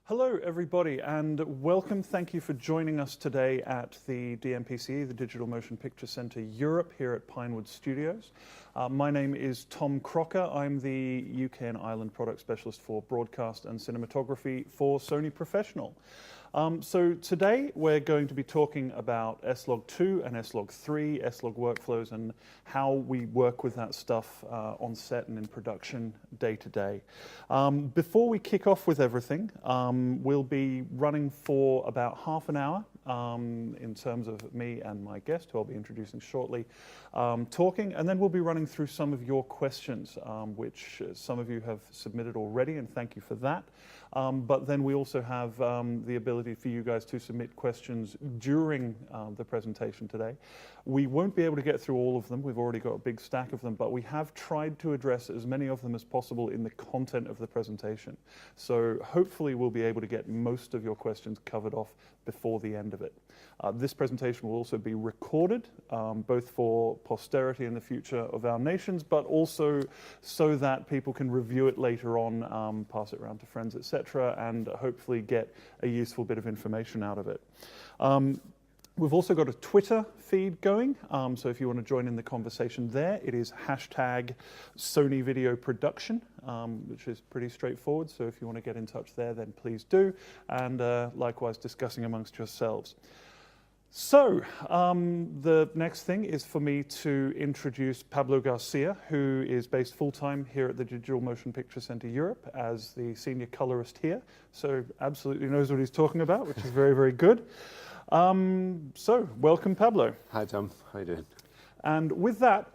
Hello everybody and welcome. Thank you for joining us today at the DMPCE, the Digital Motion Picture Center Europe here at Pinewood Studios. My name is Tom Crocker. I'm the UK and Ireland product specialist for broadcast and cinematography for Sony Professional. So today we're going to be talking about S-Log2 and S-Log3, S-Log workflows, and how we work with that stuff on set and in production day to day. Before we kick off with everything, we'll be running for about half an hour in terms of me and my guest, who I'll be introducing shortly, talking, and then we'll be running through some of your questions, which some of you have submitted already, and thank you for that. But then we also have the ability for you guys to submit questions during the presentation today. We won't be able to get through all of them. We've already got a big stack of them, but we have tried to address as many of them as possible in the content of the presentation. So hopefully we'll be able to get most of your questions covered off before the end of it. This presentation will also be recorded, both for posterity in the future of our nations, but also so that people can review it later on, pass it around to friends, etc., and hopefully get a useful bit of information out of it. We've also got a Twitter feed going, so if you want to join in the conversation there, it is hashtag Sony Video Production, which is pretty straightforward, so if you want to get in touch there, then please do, and likewise discussing amongst yourselves. So, the next thing is for me to introduce Pablo Garcia, who is based full-time here at the Digital Motion Picture Center Europe as the senior colorist here, so absolutely knows what he's talking about, which is very, very good. So, welcome Pablo. Hi Tom, how you doing? And with that,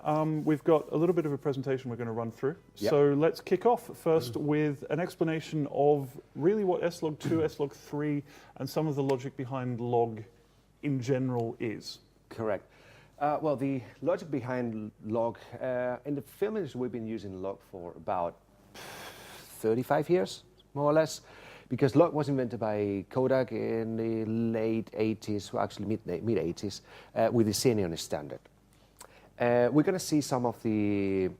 we've got a little bit of a presentation we're going to run through. Yep. So let's kick off first with an explanation of really what S-Log2, S-Log3, and some of the logic behind log in general is. Correct. Well, the logic behind log, in the film industry we've been using log for about 35 years, more or less. Because log was invented by Kodak in the late 80s, well, actually mid-80s, with the Sony standard. We're going to see some of the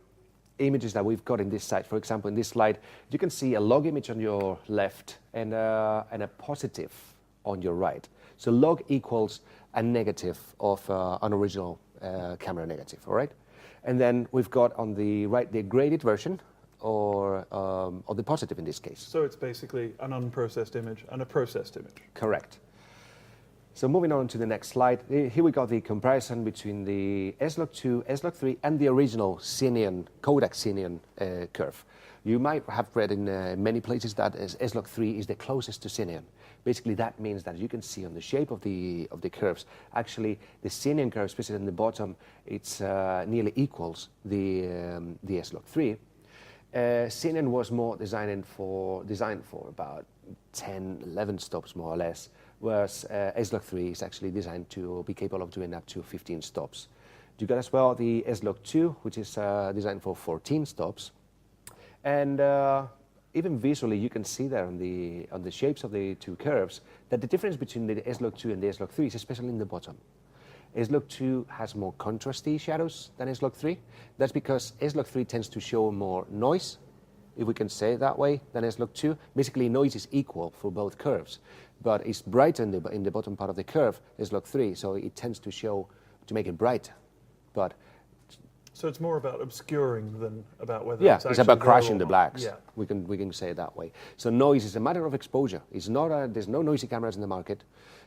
images that we've got in this slide. For example, in this slide, you can see a log image on your left and a positive on your right. So log equals a negative of an original camera negative, all right? And then we've got on the right the graded version, or the positive in this case. So it's basically an unprocessed image and a processed image. Correct. So moving on to the next slide, here we got the comparison between the S-Log2, S-Log3, and the original Sony, Kodak Sony curve. You might have read in many places that S-Log3 is the closest to Sony. Basically, that means that you can see on the shape of the curves, actually the Sony curve, especially in the bottom, it's nearly equals the S-Log3. Sony was more designed for about 10, 11 stops more or less, whereas S-Log3 is actually designed to be capable of doing up to 15 stops. You got as well the S-Log2, which is designed for 14 stops, and even visually you can see there on the shapes of the two curves that the difference between the S-Log2 and the S-Log3 is especially in the bottom. S-Log2 has more contrasty shadows than S-Log3. That's because S-Log3 tends to show more noise, if we can say it that way, than S-Log2. Basically, noise is equal for both curves, but it's brighter in the bottom part of the curve, S-Log3, so it tends to make it bright. But so it's more about obscuring than about whether it's about crashing the blacks. Yeah. We can say it that way. So noise is a matter of exposure. It's not there's no noisy cameras in the market.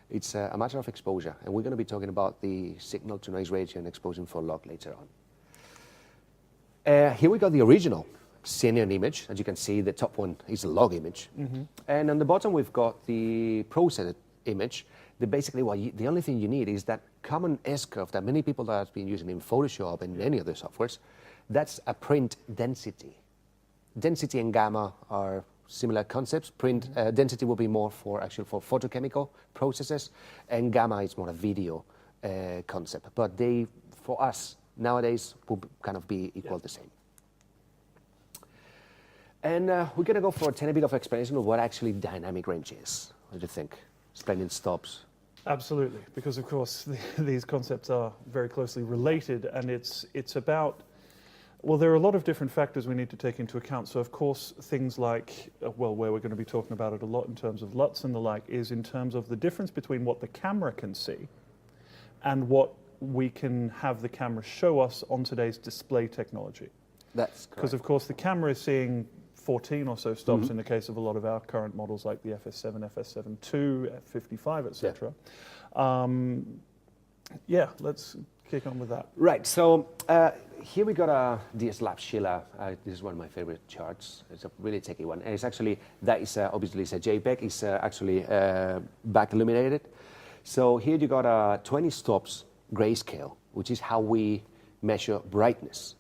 It's a matter of exposure, and we're going to be talking about the signal-to-noise ratio and exposing for log later on. Here we got the original Sony image. As you can see, the top one is a log image. Mm-hmm. And on the bottom, we've got the processed image. Basically, the only thing you need is that common S-curve that many people have been using in Photoshop and any other softwares. That's a print density. Density and gamma are similar concepts. Print density will be more for photochemical processes, and gamma is more a video concept. But for us nowadays, will kind of be equal the same. And we're going to go for a tiny bit of explanation of what actually dynamic range is. What do you think? Splendid stops. Absolutely, because of course these concepts are very closely related, and it's about Well, there are a lot of different factors we need to take into account. So, of course, things like, well, where we're going to be talking about it a lot in terms of LUTs and the like, is in terms of the difference between what the camera can see and what we can have the camera show us on today's display technology. That's correct. Because, of course, the camera is seeing 14 or so stops in the case of a lot of our current models like the FS7, FS7 II, F55, etc. Yeah, let's kick on with that. Right, so here we got the slab Sheila. This is one of my favorite charts. It's a really techy one. And it's actually, that is obviously it's a JPEG. It's actually back illuminated. So here you got 20 stops grayscale, which is how we measure brightness.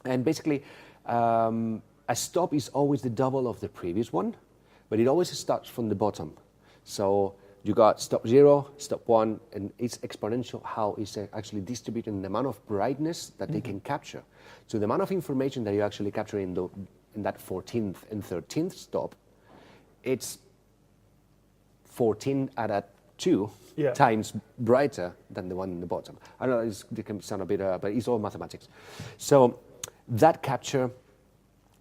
And basically, a stop is always the double of the previous one, but it always starts from the bottom. So you got stop 0, stop 1, and it's exponential how it's actually distributing the amount of brightness that they can capture. So the amount of information that you actually capture in that 14th and 13th stop, it's 14 at a 2 times brighter than the one in the bottom. I know it can sound a bit, but it's all mathematics. So that capture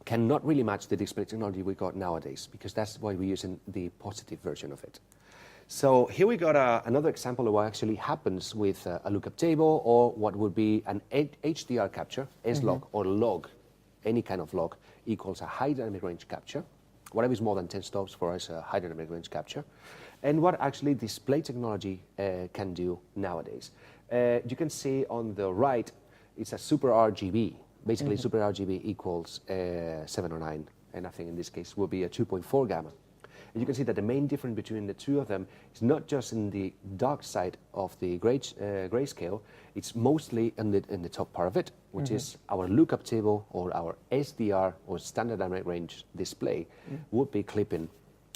cannot really match the display technology we got nowadays, because that's why we're using the positive version of it. So here we got another example of what actually happens with a lookup table, or what would be an HDR capture, S-Log or log, any kind of log, equals a high dynamic range capture. Whatever is more than 10 stops for us, a high dynamic range capture. And what actually display technology can do nowadays. You can see on the right, it's a super RGB. Basically, super RGB equals 709, and I think in this case will be a 2.4 gamma. And you can see that the main difference between the two of them is not just in the dark side of the grayscale, it's mostly in the top part of it, which is our lookup table, or our SDR, or standard dynamic range display, would be clipping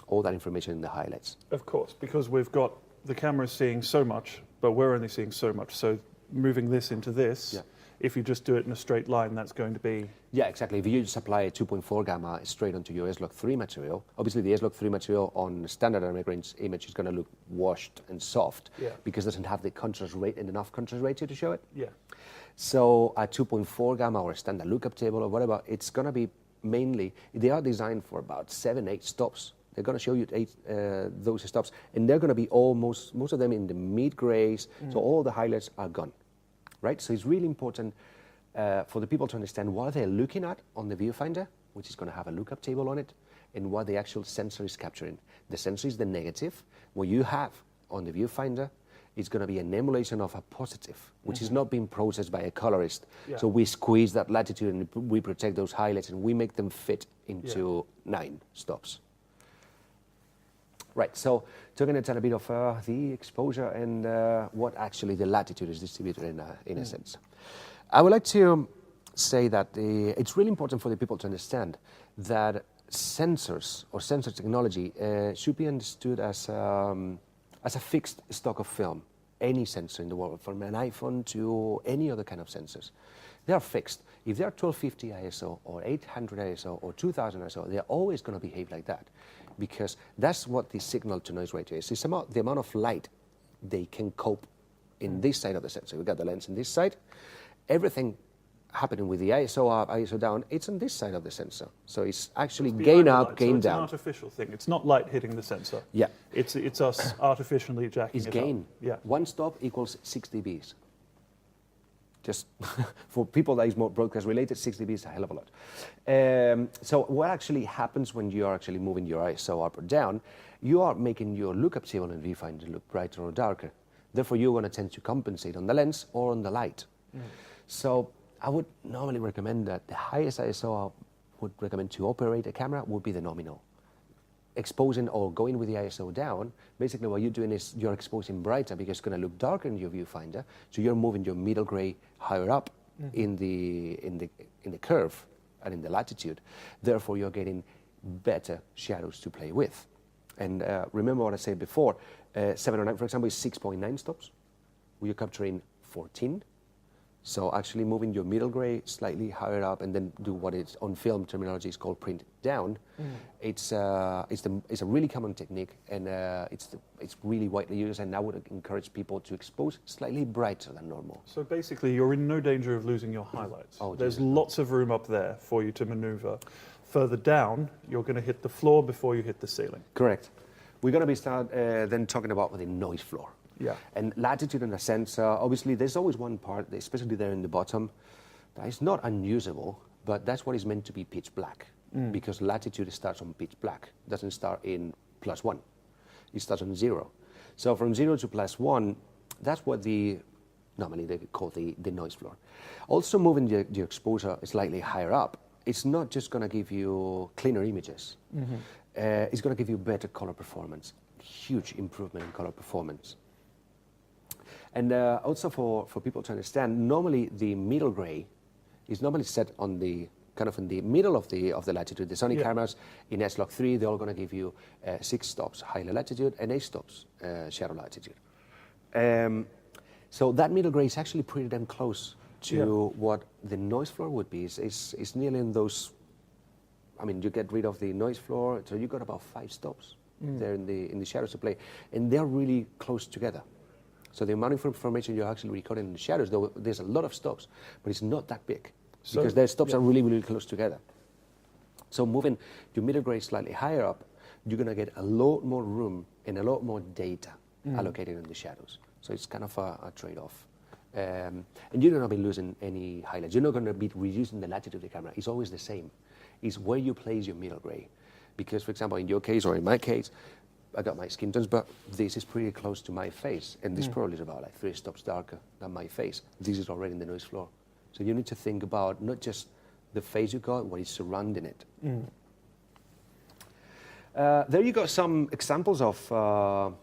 all that information in the highlights. Of course, because we've got the camera seeing so much, but we're only seeing so much. So moving this into this, if you just do it in a straight line, that's going to be... Yeah, exactly. If you just apply a 2.4 gamma straight onto your S-Log3 material, obviously the S-Log3 material on standard dynamic range image is going to look washed and soft because it doesn't have the contrast rate and enough contrast ratio to show it. Yeah. So a 2.4 gamma or a standard lookup table or whatever, it's going to be mainly, they are designed for about 7-8 stops. They're going to show you those stops, and they're going to be most of them in the mid grays, so all the highlights are gone. Right? So it's really important for the people to understand what they're looking at on the viewfinder, which is going to have a lookup table on it, and what the actual sensor is capturing. The sensor is the negative. What you have on the viewfinder is going to be an emulation of a positive, which is not being processed by a colorist. So we squeeze that latitude and we protect those highlights, and we make them fit into 9 stops. Right, so talking a little bit of the exposure and what actually the latitude is distributed in a sense. I would like to say that it's really important for the people to understand that sensors or sensor technology should be understood as a fixed stock of film. Any sensor in the world, from an iPhone to any other kind of sensors, they are fixed. If they are 1250 ISO or 800 ISO or 2000 ISO, they're always going to behave like that, because that's what the signal-to-noise ratio is. It's the amount of light they can cope in this side of the sensor. We've got the lens in this side. Everything happening with the ISO up, ISO down, it's on this side of the sensor. So it's actually gain up, gain down. It's an artificial thing. It's not light hitting the sensor. Yeah. It's us artificially jacking it up. It's gain. Yeah. 1 stop equals 6 dBs. Just for people that is more broadcast related, 6 dB is a hell of a lot. So what actually happens when you are actually moving your ISO up or down, you are making your lookup table and viewfinder look brighter or darker. Therefore, you're going to tend to compensate on the lens or on the light. So I would normally recommend that the highest ISO I would recommend to operate a camera would be the nominal. Exposing or going with the ISO down, basically what you're doing is you're exposing brighter because it's going to look darker in your viewfinder. So you're moving your middle gray higher up in the curve and in the latitude. Therefore, you're getting better shadows to play with. And remember what I said before, 709, for example, is 6.9 stops. We're capturing 14. So actually moving your middle gray slightly higher up and then do what is on film terminology is called print down. It's a really common technique, and it's really widely used, and I would encourage people to expose slightly brighter than normal. So basically, you're in no danger of losing your highlights. Oh, There's Jesus. lots of room up there for you to maneuver. Further down, you're going to hit the floor before you hit the ceiling. Correct. We're going to be then talking about the noise floor. Yeah. And latitude in a sense, obviously there's always one part, especially there in the bottom, that is not unusable, but that's what is meant to be pitch black. Because latitude starts on pitch black, it doesn't start in +1. It starts on 0. So from 0 to +1, that's what normally they call the noise floor. Also moving the exposure slightly higher up, it's not just going to give you cleaner images. It's going to give you better color performance, huge improvement in color performance. And also for people to understand, normally the middle gray is normally set on the kind of in the middle of the latitude. The Sony cameras in S-Log3, they're all going to give you 6 stops high latitude and 8 stops shadow latitude. So that middle gray is actually pretty damn close to what the noise floor would be. It's nearly in those. I mean, you get rid of the noise floor, so you got about 5 stops there in the shadows to play, and they're really close together. So the amount of information you're actually recording in the shadows, though there's a lot of stops, but it's not that big because their stops are really, really close together. So moving your middle gray slightly higher up, you're going to get a lot more room and a lot more data allocated in the shadows. So it's kind of a trade-off. And you're not going to be losing any highlights. You're not going to be reducing the latitude of the camera. It's always the same. It's where you place your middle gray. Because, for example, in your case or in my case, I got my skin tones, but this is pretty close to my face, and this probably is about like 3 stops darker than my face. This is already in the noise floor. So you need to think about not just the face you got, what is surrounding it. There you got some examples of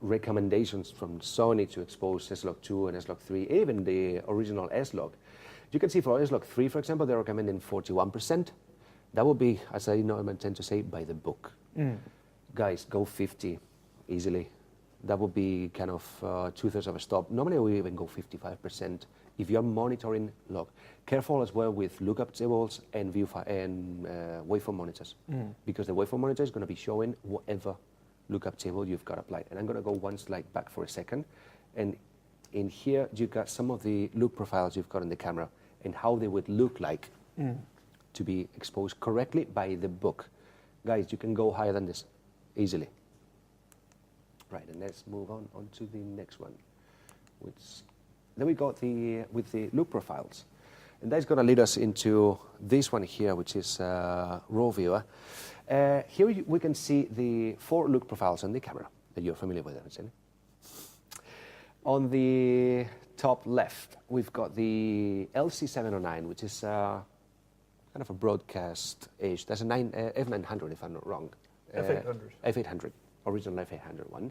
recommendations from Sony to expose S-Log2 and S-Log3, even the original S-Log. You can see for S-Log3, for example, they're recommending 41%. That would be, as I normally tend to say, by the book. Guys, go 50 easily. That would be kind of 2/3 of a stop. Normally we even go 55% if you're monitoring log. Careful as well with lookup tables and waveform monitors, because the waveform monitor is going to be showing whatever lookup table you've got applied. And I'm going to go one slide back for a second. And in here, you've got some of the look profiles you've got in the camera and how they would look like to be exposed correctly by the book. Guys, you can go higher than this easily. Right, and let's move on to the next one. Then we got with the look profiles. And that's going to lead us into this one here, which is raw viewer. Here we can see the 4 look profiles on the camera that you're familiar with, isn't it? On the top left, we've got the LC709, which is kind of a broadcast age. That's a F900, if I'm not wrong. F800. F800, original F800 one.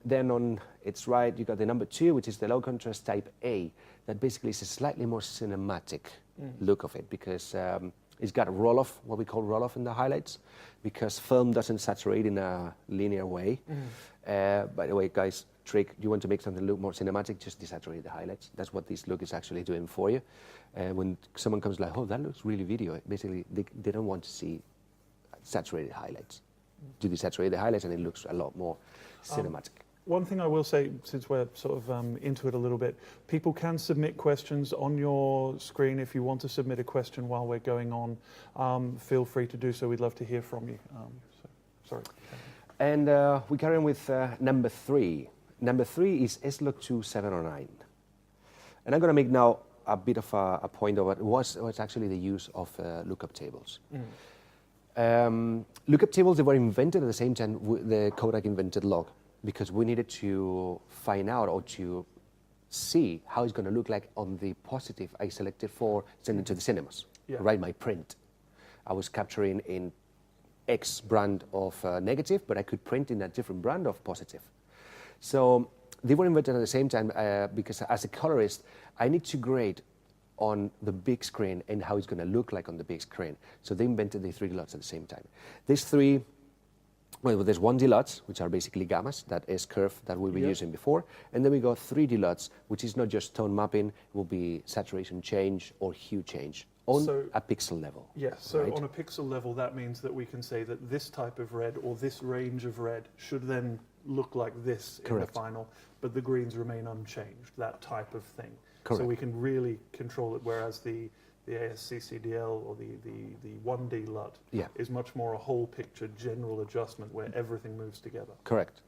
Then on its right, you got the number 2, which is the low contrast type A. That basically is a slightly more cinematic look of it, because it's got a roll-off, what we call roll-off in the highlights, because film doesn't saturate in a linear way. By the way, guys, trick, you want to make something look more cinematic, just desaturate the highlights. That's what this look is actually doing for you. When someone comes like, oh, that looks really video, basically they don't want to see saturated highlights. You desaturate the highlights and it looks a lot more cinematic. One thing I will say, since we're sort of into it a little bit, people can submit questions on your screen. If you want to submit a question while we're going on, feel free to do so. We'd love to hear from you. Sorry. And we carry on with number 3. Number 3 is S-Log2 709. And I'm going to make now a bit of a point of it. What's actually the use of lookup tables. Lookup tables, they were invented at the same time the Kodak invented log, because we needed to find out or to see how it's going to look like on the positive I selected for sending to the cinemas, right? My print. I was capturing in X brand of negative, but I could print in a different brand of positive. So they were invented at the same time because as a colorist, I need to grade on the big screen and how it's going to look like on the big screen. So they invented the 3D LUTs at the same time. These 3 Well, there's 1D LUTs, which are basically gammas, that S curve that we were using before. And then we got 3D LUTs, which is not just tone mapping, it will be saturation change or hue change on a pixel level. Yes, so right? on a pixel level, that means that we can say that this type of red or this range of red should then look like this in the final, but the greens remain unchanged, that type of thing. Correct. So we can really control it, whereas the ASCCDL or the 1D LUT is much more a whole picture general adjustment where everything moves together. Correct.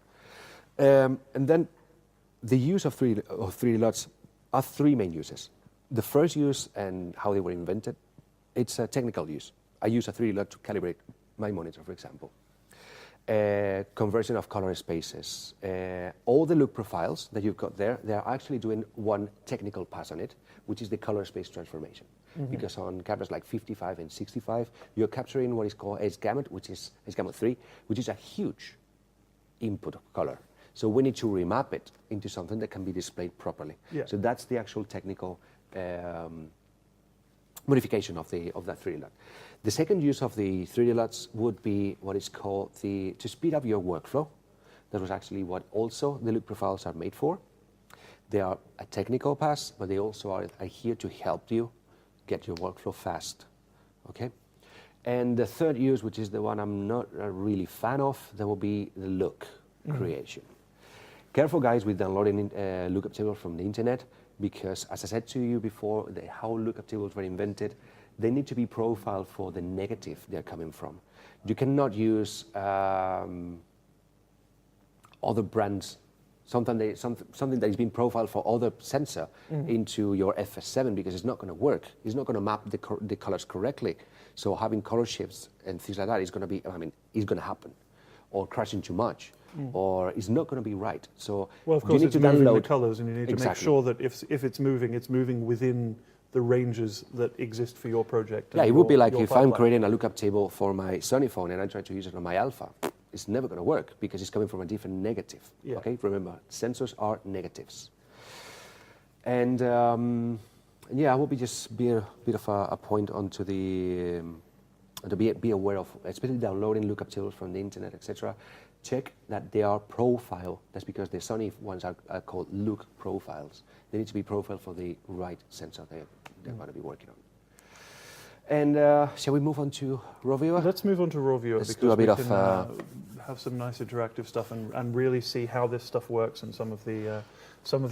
And then the use of 3D LUTs are 3 main uses. The first use and how they were invented, it's a technical use. I use a 3D LUT to calibrate my monitor, for example. Conversion of color spaces. All the look profiles that you've got there, they're actually doing one technical pass on it, which is the color space transformation. Because on cameras like 55 and 65, you're capturing what is called S-Gamut, which is S-Gamut3, which is a huge input of color. So we need to remap it into something that can be displayed properly. Yeah. So that's the actual technical modification of that 3D LUT. The second use of the 3D LUTs would be what is called to speed up your workflow. That was actually what also the look profiles are made for. They are a technical pass, but they also are here to help you get your workflow fast, okay? And the third use, which is the one I'm not a really fan of, that will be the look creation. Careful, guys, with downloading lookup tables from the internet, because as I said to you before, how lookup tables were invented, they need to be profiled for the negative they're coming from. You cannot use other brands, something that is being profiled for other sensor into your FS7 because it's not going to work. It's not going to map the colors correctly. So having color shifts and things like that is going to be, it's going to happen, or crashing too much, or it's not going to be right. So well, of course, you need it's to moving download the colors, and you need to make sure that if it's moving within the ranges that exist for your project. Yeah, it would be like if I'm creating a lookup table for my Sony phone and I try to use it on my Alpha. It's never going to work because it's coming from a different negative. Yeah. Okay, remember, sensors are negatives. And I will just be a bit of a point onto the to be aware of, especially downloading lookup tables from the internet, etc. Check that they are profiled. That's because the Sony ones are called look profiles. They need to be profiled for the right sensor they're going to be working on. And shall we move on to raw viewer? Let's move on to raw viewer because we can have some nice interactive stuff and really see how this stuff works and some of the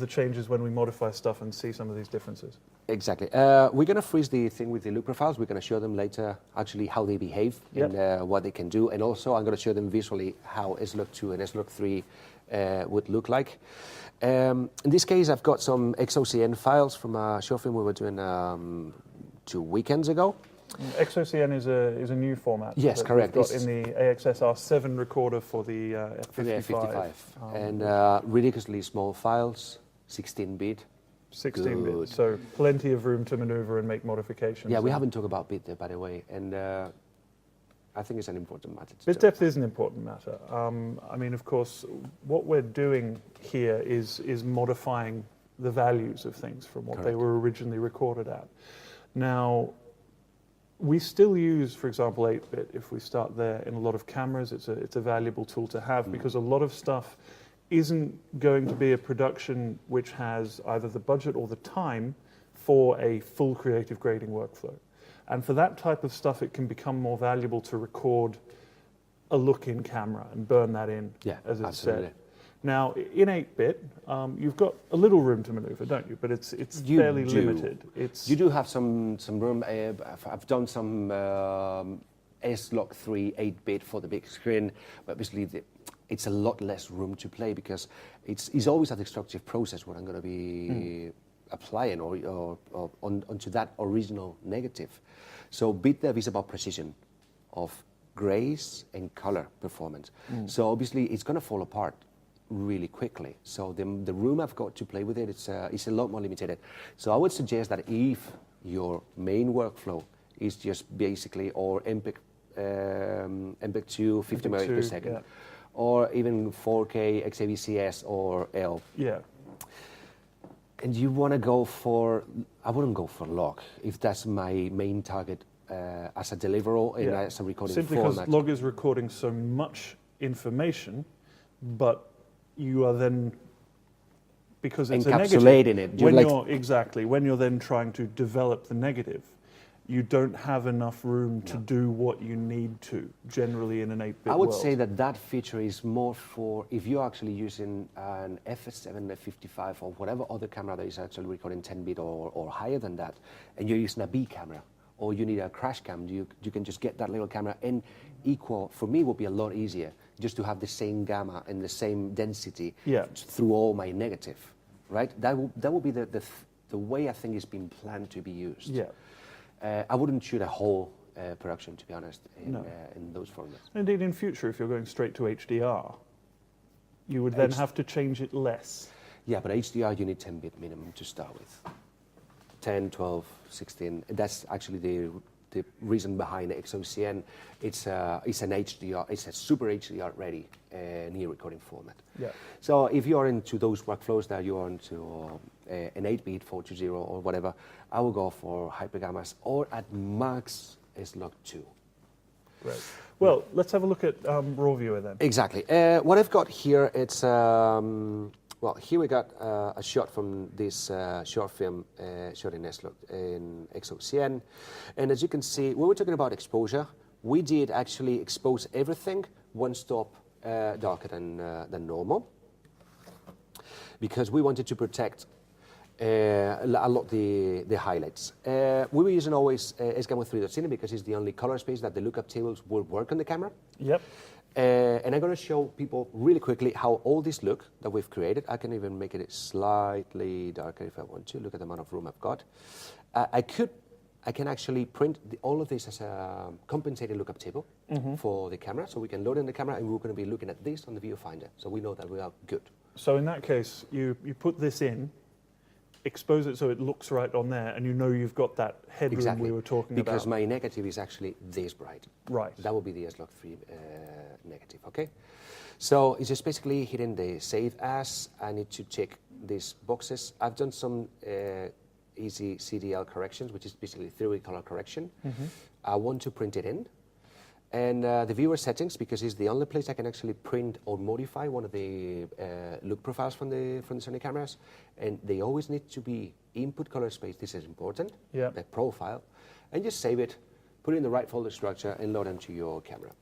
changes when we modify stuff and see some of these differences. Exactly. We're going to freeze the thing with the look profiles. We're going to show them later actually how they behave and what they can do. And also I'm going to show them visually how S-Log2 and S-Log3 would look like. In this case, I've got some XOCN files from a short film we were doing 2 weekends ago. XOCN is a new format. Yes, correct. We've got in the AXS-R7 recorder for the F55. And ridiculously small files, 16-bit. 16-bit, so plenty of room to maneuver and make modifications. Yeah, we haven't talked about bit depth, by the way, and I think it's an important matter. Bit depth is an important matter. I mean, of course, what we're doing here is modifying the values of things from what they were originally recorded at. Now, we still use, for example, 8-bit. If we start there in a lot of cameras, it's a valuable tool to have because a lot of stuff isn't going to be a production which has either the budget or the time for a full creative grading workflow. And for that type of stuff, it can become more valuable to record a look in camera and burn that in, as it's said. Now, in 8-bit, you've got a little room to maneuver, don't you? But it's fairly limited. You do have some room. I've done some S-Log3 8-bit for the big screen, but obviously it's a lot less room to play because it's always a destructive process what I'm going to be applying or onto that original negative. So bit depth is about precision of grays and color performance. So obviously it's going to fall apart really quickly. So the room I've got to play with it, it's a lot more limited. So I would suggest that if your main workflow is just basically or MPEG-2 50 megabits per second, or even 4K XAVCS or L. Yeah. And you want to go for, I wouldn't go for log if that's my main target as a deliverable and as a recording Simply format. because log is recording so much information, but you are then, because it's a negative, encapsulating it. When you're then trying to develop the negative, you don't have enough room to do what you need to, generally in an 8-bit I would world. say that feature is more for if you're actually using an f7, f55 or whatever other camera that is actually recording 10-bit or higher than that, and you're using a B camera, or you need a crash cam, you can just get that little camera and equal, for me, would be a lot easier just to have the same gamma and the same density through all my negative, right? That will be the way I think it's been planned to be used. Yeah. I wouldn't shoot a whole production, to be honest, in those formats. Indeed, in future, if you're going straight to HDR, you would then have to change it less. Yeah, but HDR, you need 10-bit minimum to start with. 10, 12, 16. That's actually the reason behind XOCN. It's an HDR, it's a super HDR ready near recording format. Yeah. So if you're into those workflows that you're into an 8-bit 420 or whatever, I will go for hypergammas or at max S-Log2. Right. Well, let's have a look at raw viewer then. Exactly. What I've got here, it's well, here we got a shot from this short film shot in XOCN. And as you can see, when we're talking about exposure, we did actually expose everything one stop darker than normal, because we wanted to protect a lot the highlights. We were using always S-Log3 because it's the only color space that the lookup tables will work on the camera. Yep. And I'm going to show people really quickly how all this look that we've created. I can even make it slightly darker if I want to. Look at the amount of room I've got. I can actually print all of this as a compensated lookup table for the camera, so we can load in the camera, and we're going to be looking at this on the viewfinder, so we know that we are good. So in that case, you put this in, expose it so it looks right on there, and you know you've got that headroom we were talking about. Because my negative is actually this bright. Right. That will be the S-Log3 negative, okay? So it's just basically hitting the save as. I need to check these boxes. I've done some easy CDL corrections, which is basically theory color correction. I want to print it in. And the viewer settings, because it's the only place I can actually print or modify one of the look profiles from the Sony cameras, and they always need to be input color space. This is important. Yeah. The profile, and just save it, put it in the right folder structure, and load them to your camera.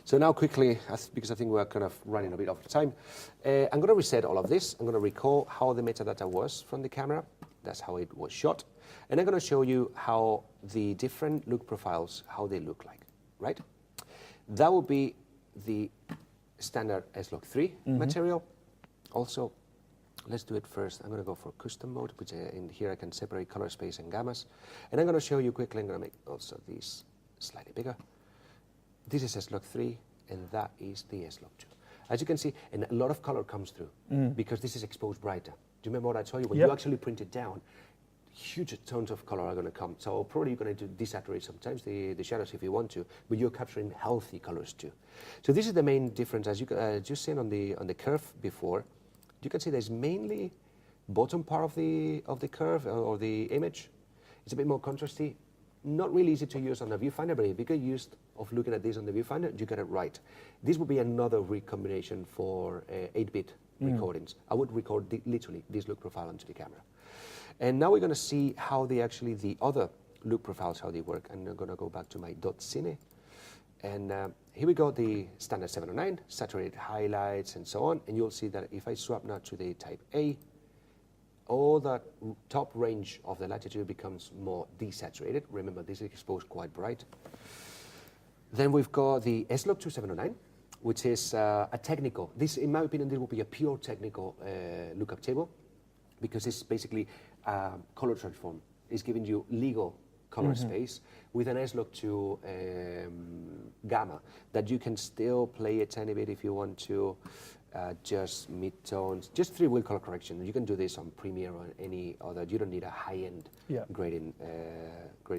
So now quickly, because I think we're kind of running a bit off time, I'm going to reset all of this. I'm going to recall how the metadata was from the camera. That's how it was shot, and I'm going to show you how the different look profiles, how they look like, right? That would be the standard S-Log3 material. Also, let's do it first. I'm going to go for custom mode, which in here I can separate color space and gammas. And I'm going to show you quickly, I'm going to make also these slightly bigger. This is S-Log3, and that is the S-Log2. As you can see, and a lot of color comes through, because this is exposed brighter. Do you remember what I told you? When you actually print it down, huge tones of color are going to come. So probably you're going to desaturate sometimes the shadows if you want to, but you're capturing healthy colors too. So this is the main difference. As you just seen on the curve before, you can see there's mainly bottom part of the curve or the image. It's a bit more contrasty. Not really easy to use on the viewfinder, but if you get used of looking at this on the viewfinder, you get it right. This would be another recombination for 8-bit recordings. I would record literally this look profile onto the camera. And now we're going to see how the other look profiles, how they work. And I'm going to go back to my .cine. And here we go, the standard 709, saturated highlights and so on. And you'll see that if I swap now to the type A, all that top range of the latitude becomes more desaturated. Remember, this is exposed quite bright. Then we've got the S-Log2 709, which is a technical. This, in my opinion, this will be a pure technical lookup table, because it's basically color transform. It's giving you legal color space with an S-Log2 gamma that you can still play a tiny bit if you want to, just mid-tones, just 3-wheel color correction. You can do this on Premiere or any other. You don't need a high-end grading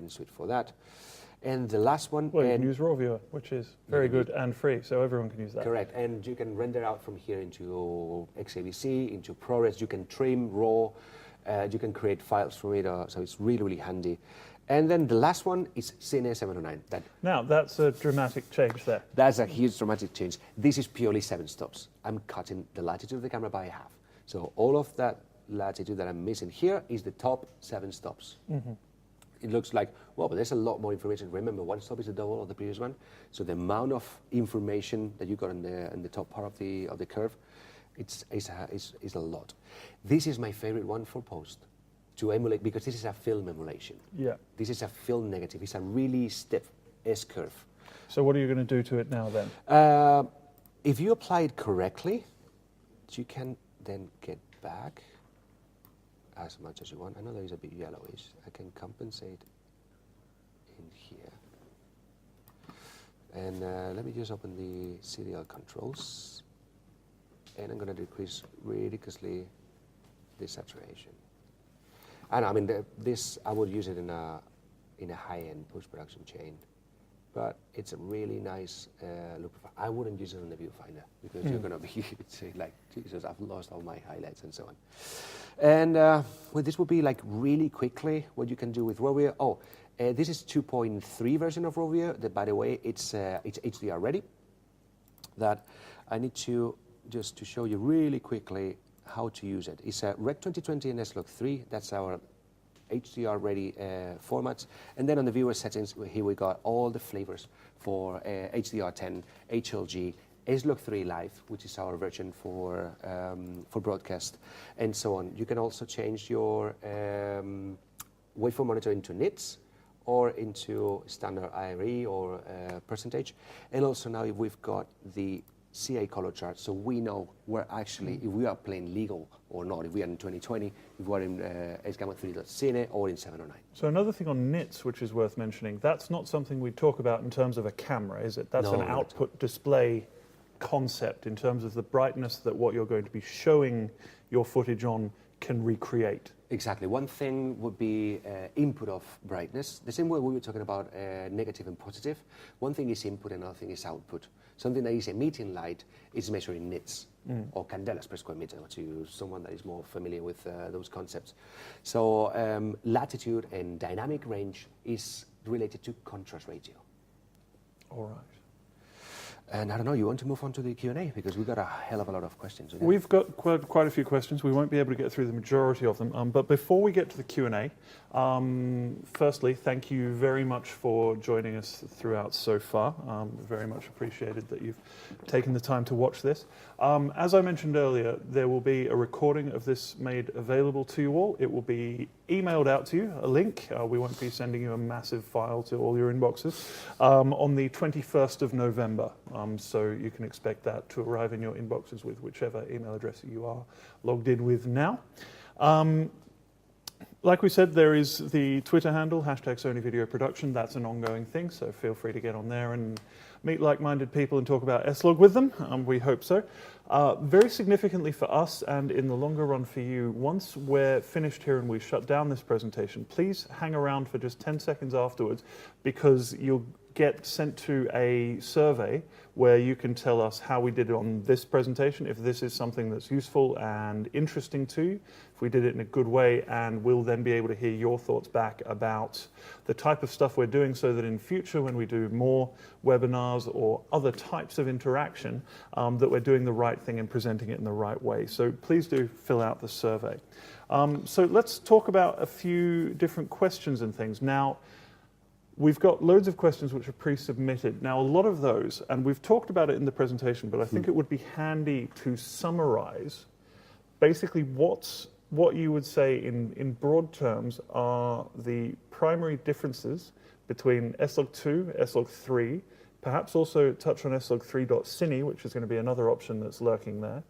suite for that. And the last one... Well, you can use Raw Viewer, which is very good and free, so everyone can use that. Correct, and you can render out from here into XAVC, into ProRes. You can trim RAW, you can create files from it, so it's really, really handy. And then the last one is Cine 709. Now, that's a dramatic change there. That's a huge dramatic change. This is purely 7 stops. I'm cutting the latitude of the camera by half. So all of that latitude that I'm missing here is the top 7 stops. Mm-hmm. It looks like, well, but there's a lot more information. Remember, 1 stop is the double of the previous one. So the amount of information that you got in the top part of the curve, it's a lot. This is my favorite one for post, to emulate, because this is a film emulation. Yeah. This is a film negative. It's a really stiff S-curve. So what are you going to do to it now then? If you apply it correctly, you can then get back as much as you want. I know there is a bit yellowish. I can compensate in here. And let me just open the serial controls. And I'm going to decrease ridiculously the saturation. And I mean, this, I would use it in a high-end post-production chain. But it's a really nice look. I wouldn't use it on the viewfinder because you're going to be like, Jesus, I've lost all my highlights and so on. And well, this would be like really quickly what you can do with Rovio. Oh, this is 2.3 version of Rovio. That, by the way, it's HDR ready. That I need to just to show you really quickly how to use it. It's a Rec 2020 and S-Log3. That's our HDR ready formats. And then on the viewer settings, here we got all the flavors for HDR10, HLG, S-Log3 Live, which is our version for broadcast, and so on. You can also change your waveform monitor into nits or into standard IRE or percentage. And also now we've got the CA color chart, so we know where actually, if we are playing legal or not, if we are in 2020, if we are in S-Gamma3.Cine or in 709. So another thing on nits, which is worth mentioning, that's not something we talk about in terms of a camera, is it? That's an output display concept in terms of the brightness that what you're going to be showing your footage on can recreate. Exactly. One thing would be input of brightness. The same way we were talking about negative and positive. One thing is input, another thing is output. Something that is emitting light is measuring nits or candelas per square meter, to someone that is more familiar with those concepts. So latitude and dynamic range is related to contrast ratio. All right. And I don't know, you want to move on to the Q&A? Because we've got a hell of a lot of questions. We've got quite a few questions. We won't be able to get through the majority of them. But before we get to the Q&A, firstly, thank you very much for joining us throughout so far. Very much appreciated that you've taken the time to watch this. As I mentioned earlier, there will be a recording of this made available to you all. It will be emailed out to you, a link. We won't be sending you a massive file to all your inboxes on the 21st of November. So you can expect that to arrive in your inboxes with whichever email address you are logged in with now. Like we said, there is the Twitter handle, #SonyVideoProduction. That's an ongoing thing, so feel free to get on there and meet like-minded people and talk about S-Log with them. We hope so. Very significantly for us, and in the longer run for you, once we're finished here and we shut down this presentation, please hang around for just 10 seconds afterwards, because you'll get sent to a survey where you can tell us how we did it on this presentation, if this is something that's useful and interesting to you, if we did it in a good way, and we'll then be able to hear your thoughts back about the type of stuff we're doing, so that in future when we do more webinars or other types of interaction, that we're doing the right thing and presenting it in the right way. So please do fill out the survey. So let's talk about a few different questions and things. Now, we've got loads of questions which are pre-submitted. Now, a lot of those, and we've talked about it in the presentation, but I think it would be handy to summarize basically what you would say in broad terms are the primary differences between S-Log2, S-Log3, perhaps also touch on S-Log3.Cine, which is going to be another option that's lurking there,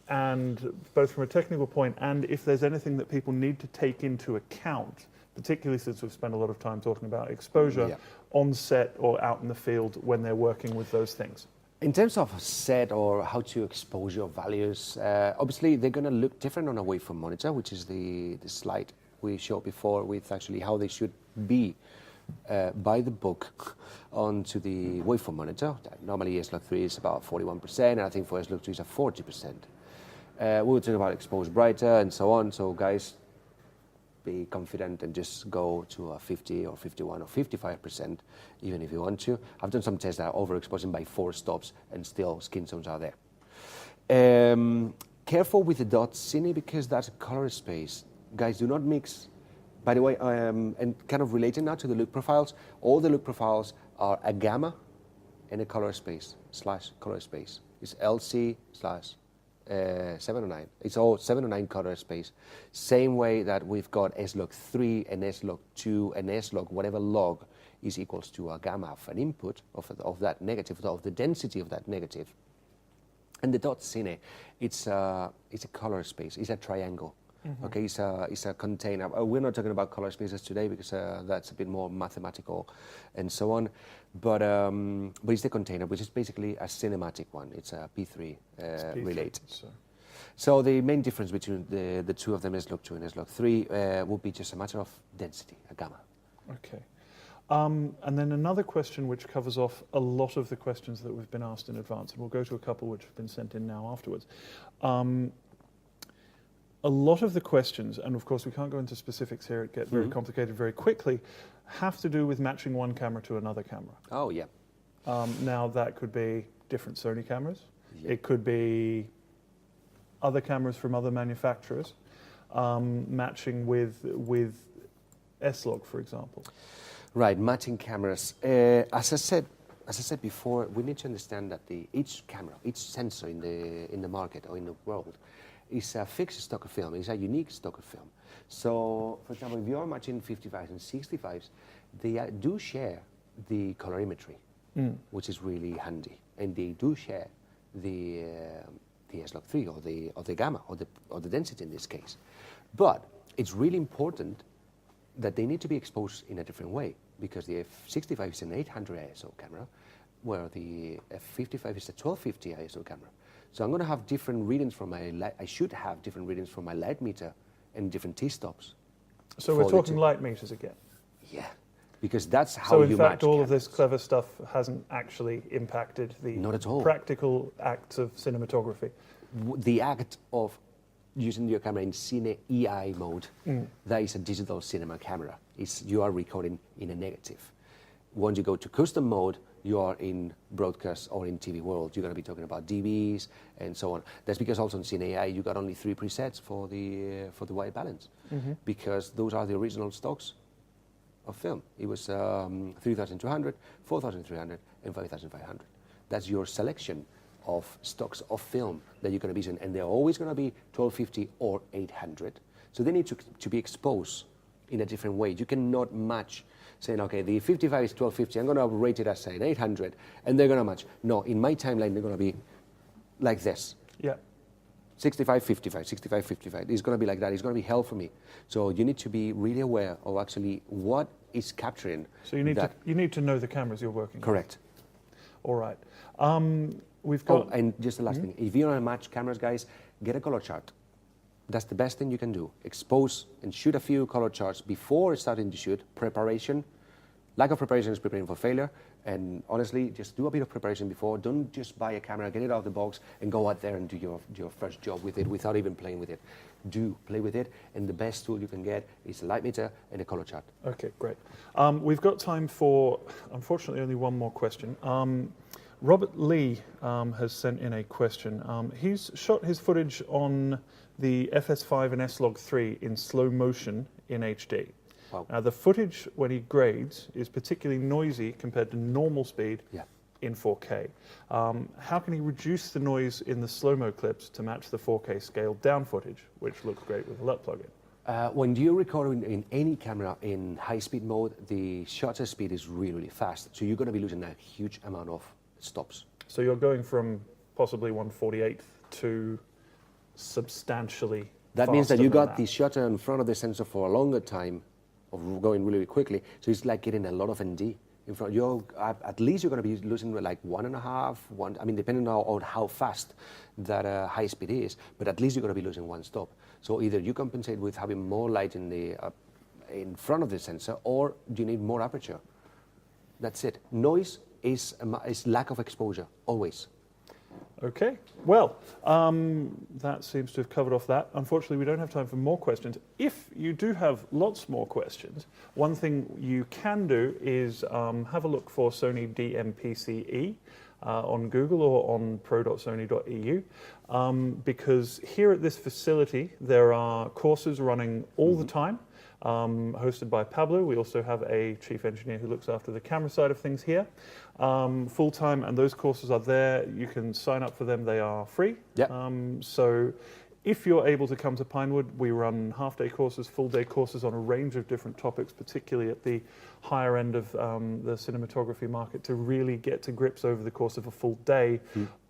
and both from a technical point and if there's anything that people need to take into account, particularly since we've spent a lot of time talking about exposure on set or out in the field when they're working with those things. In terms of set or how to expose your values, obviously they're going to look different on a waveform monitor, which is the slide we showed before with actually how they should be by the book onto the waveform monitor. Normally S-Log3 is about 41%, and I think for S-Log2 is at 40%. We were talking about exposed brighter and so on, so guys, be confident and just go to a 50 or 51 or 55%, even if you want to. I've done some tests that are overexposing by 4 stops and still skin tones are there. Careful with the dot cine because that's a color space. Guys, do not mix. By the way, and kind of related now to the look profiles, all the look profiles are a gamma and a color space / color space. It's LC / 709. It's all 709 color space. Same way that we've got S-Log3 and S-Log2 and S-Log, whatever log is equals to a gamma of an input of that negative, of the density of that negative. And the dot cine, it's a color space. It's a triangle. Mm-hmm. Okay, it's a container. We're not talking about color spaces today because that's a bit more mathematical and so on. But it's the container, which is basically a cinematic one. It's a P3 related. So the main difference between the two of them, S-Log2 and S-Log3, will be just a matter of density, a gamma. Okay. And then another question which covers off a lot of the questions that we've been asked in advance, and we'll go to a couple which have been sent in now afterwards. A lot of the questions, and of course we can't go into specifics here, it gets very complicated very quickly, have to do with matching one camera to another camera. Oh, yeah. Now that could be different Sony cameras. Yeah. It could be other cameras from other manufacturers, matching with S-Log, for example. Right, matching cameras. As I said before, we need to understand that each camera, each sensor in the market or in the world is a fixed stock of film, is a unique stock of film. So, for example, if you're matching 55s and 65s, they do share the colorimetry, which is really handy, and they do share the S-Log3 or the gamma or the density in this case. But it's really important that they need to be exposed in a different way because the F65 is an 800 ISO camera, where the F55 is a 1250 ISO camera. So I'm going to have different readings from my I should have different readings from my light meter and different T-stops. So we're talking light meters again? Yeah, because that's how you match. So in fact, all cameras. of this clever stuff hasn't actually impacted the Not at all. practical acts of cinematography? The act of using your camera in Cine EI mode, that is a digital cinema camera. You are recording in a negative. Once you go to custom mode, you are in broadcast or in TV world. You're going to be talking about DVs and so on. That's because also in Cine AI you got only 3 presets for the white balance, because those are the original stocks of film. It was 3,200, 4,300, and 5,500. That's your selection of stocks of film that you're going to be using, and they're always going to be 1250 or 800. So they need to be exposed in a different way. You cannot match saying, okay, the 55 is 1250, I'm going to rate it as an 800, and they're going to match. No, in my timeline, they're going to be like this. Yeah. 65, 55, 65, 55. It's going to be like that. It's going to be hell for me. So you need to be really aware of actually what is capturing. So you need to know the cameras you're working Correct. with. All right. We've got... Oh, and just the last thing. If you want to match cameras, guys, get a color chart. That's the best thing you can do. Expose and shoot a few color charts before starting to shoot. Preparation. Lack of preparation is preparing for failure. And honestly, just do a bit of preparation before. Don't just buy a camera, get it out of the box, and go out there and do your first job with it without even playing with it. Do play with it, and the best tool you can get is a light meter and a color chart. Okay, great. We've got time for, unfortunately, only one more question. Robert Lee has sent in a question. He's shot his footage on the FS5 and S-Log3 in slow motion in HD. Wow. Now, the footage, when he grades, is particularly noisy compared to normal speed in 4K. How can he reduce the noise in the slow-mo clips to match the 4K scaled down footage, which looks great with a LUT plugin? When you record in any camera in high-speed mode, the shutter speed is really, really fast. So you're going to be losing a huge amount of stops. So you're going from possibly 1/48 to substantially That means that you got that. the shutter in front of the sensor for a longer time of going really, really quickly. So it's like getting a lot of ND in front. At least you're going to be losing like 1.5, I mean, depending on how fast that high speed is, but at least you're going to be losing 1 stop. So either you compensate with having more light in front of the sensor, or you need more aperture. That's it. Noise is lack of exposure, always. Okay, well, that seems to have covered off that. Unfortunately, we don't have time for more questions. If you do have lots more questions, one thing you can do is have a look for Sony DMPCE on Google or on pro.sony.eu, because here at this facility there are courses running all the time, hosted by Pablo. We also have a chief engineer who looks after the camera side of things here, full-time, and those courses are there. You can sign up for them. They are free. Yep. So if you're able to come to Pinewood, we run half-day courses, full-day courses on a range of different topics, particularly at the higher end of the cinematography market, to really get to grips over the course of a full day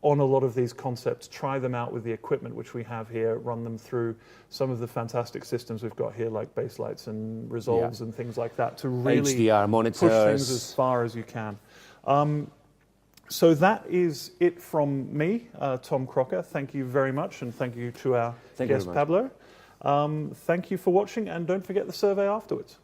on a lot of these concepts, try them out with the equipment which we have here, run them through some of the fantastic systems we've got here, like base lights and resolves and things like that, to really HDR monitors, push things as far as you can. So that is it from me, Tom Crocker. Thank you very much, and thank you to our guest, Pablo. Thank you for watching, and don't forget the survey afterwards.